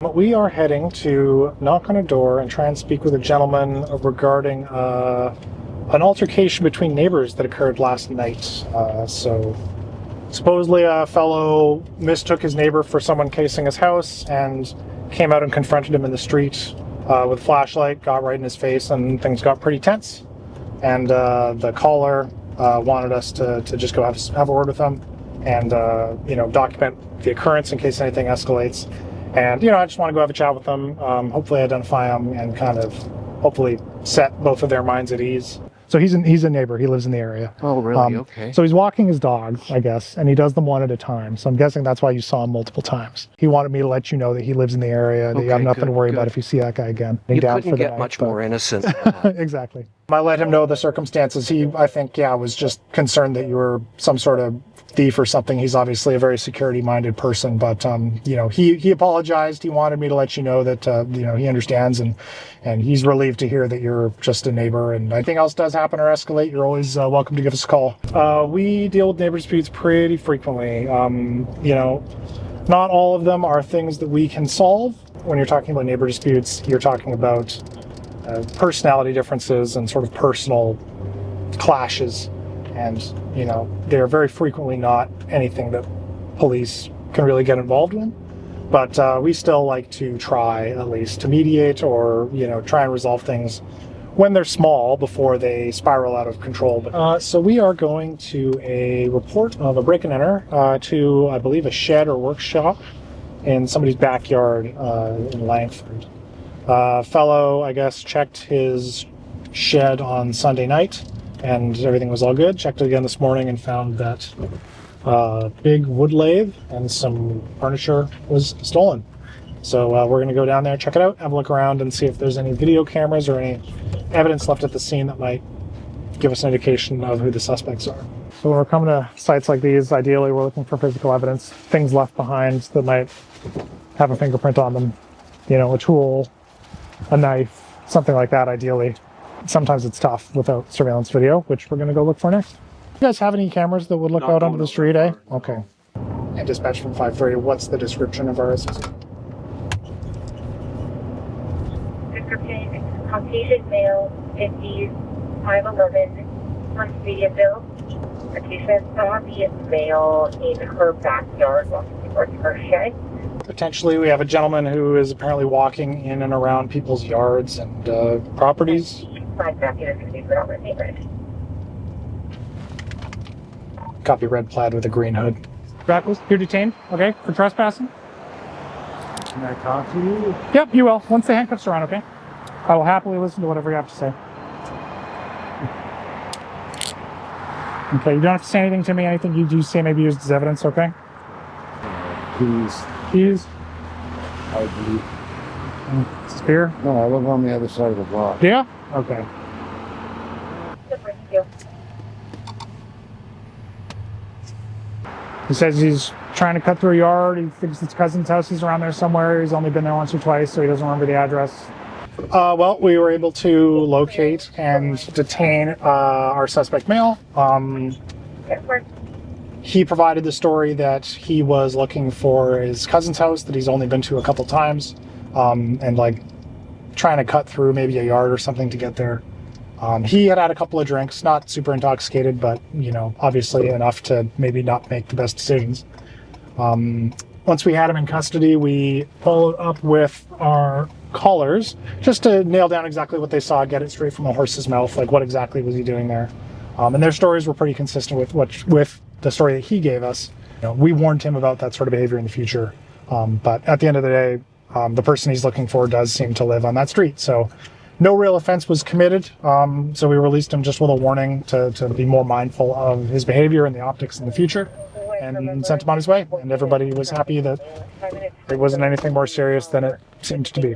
We are heading to knock on a door and try and speak with a gentleman regarding an altercation between neighbors that occurred last night. So supposedly a fellow mistook his neighbor for someone casing his house and came out and confronted him in the street with a flashlight, got right in his face, and things got pretty tense. And the caller wanted us to just go have a word with him and document the occurrence in case anything escalates. And I just want to go have a chat with them, hopefully identify them, and kind of hopefully set both of their minds at ease. So he's a neighbor. He lives in the area. Oh, really? Okay. So he's walking his dog, I guess, and he does them one at a time. So I'm guessing that's why you saw him multiple times. He wanted me to let you know that he lives in the area, that you have nothing to worry about if you see that guy again. You couldn't get much more innocent than that. Exactly. I let him know the circumstances. He, I think, was just concerned that you were some sort of thief or something. He's obviously a very security-minded person, but he apologized. He wanted me to let you know that he understands, and he's relieved to hear that you're just a neighbor. And anything else does happen or escalate, you're always welcome to give us a call. We deal with neighbor disputes pretty frequently. Not all of them are things that we can solve. When you're talking about neighbor disputes, you're talking about personality differences and sort of personal clashes. And, they're very frequently not anything that police can really get involved in. But we still like to try, at least, to mediate or, try and resolve things when they're small before they spiral out of control. So we are going to a report of a break and enter to, I believe, a shed or workshop in somebody's backyard in Langford. Fellow, I guess, checked his shed on Sunday night, and everything was all good. Checked it again this morning and found that big wood lathe and some furniture was stolen. So we're going to go down there, check it out, have a look around, and see if there's any video cameras or any evidence left at the scene that might give us an indication of who the suspects are. So when we're coming to sites like these, ideally we're looking for physical evidence, things left behind that might have a fingerprint on them. A tool, a knife, something like that, ideally. Sometimes it's tough without surveillance video, which we're going to go look for next. You guys have any cameras that would look out onto the street, eh? Okay. And dispatch from 530, what's the description of our assistant? Description, Caucasian male, 50s, 5'11", first medium build. Patient saw the male in her backyard walking towards her shed. Potentially, we have a gentleman who is apparently walking in and around people's yards and properties. Copy, red plaid with a green hood. Grapples, you're detained, okay, for trespassing. Can I talk to you? Yep, you will, once the handcuffs are on, okay? I will happily listen to whatever you have to say. Okay, you don't have to say anything to me, anything you do say maybe used as evidence, okay? Keys? I believe. Is this here? No, I live on the other side of the block. Yeah? Okay. He says he's trying to cut through a yard. He thinks his cousin's house is around there somewhere. He's only been there once or twice, so he doesn't remember the address. Well, we were able to locate and detain our suspect male. He provided the story that he was looking for his cousin's house that he's only been to a couple times, and trying to cut through maybe a yard or something to get there. He had a couple of drinks, not super intoxicated, but obviously enough to maybe not make the best decisions. Once we had him in custody, we followed up with our callers just to nail down exactly what they saw, get it straight from the horse's mouth, what exactly was he doing there. And their stories were pretty consistent with the story that he gave us. We warned him about that sort of behavior in the future. But at the end of the day, the person he's looking for does seem to live on that street. So no real offense was committed. So we released him just with a warning to be more mindful of his behavior and the optics in the future, and sent him on his way. And everybody was happy that it wasn't anything more serious than it seemed to be.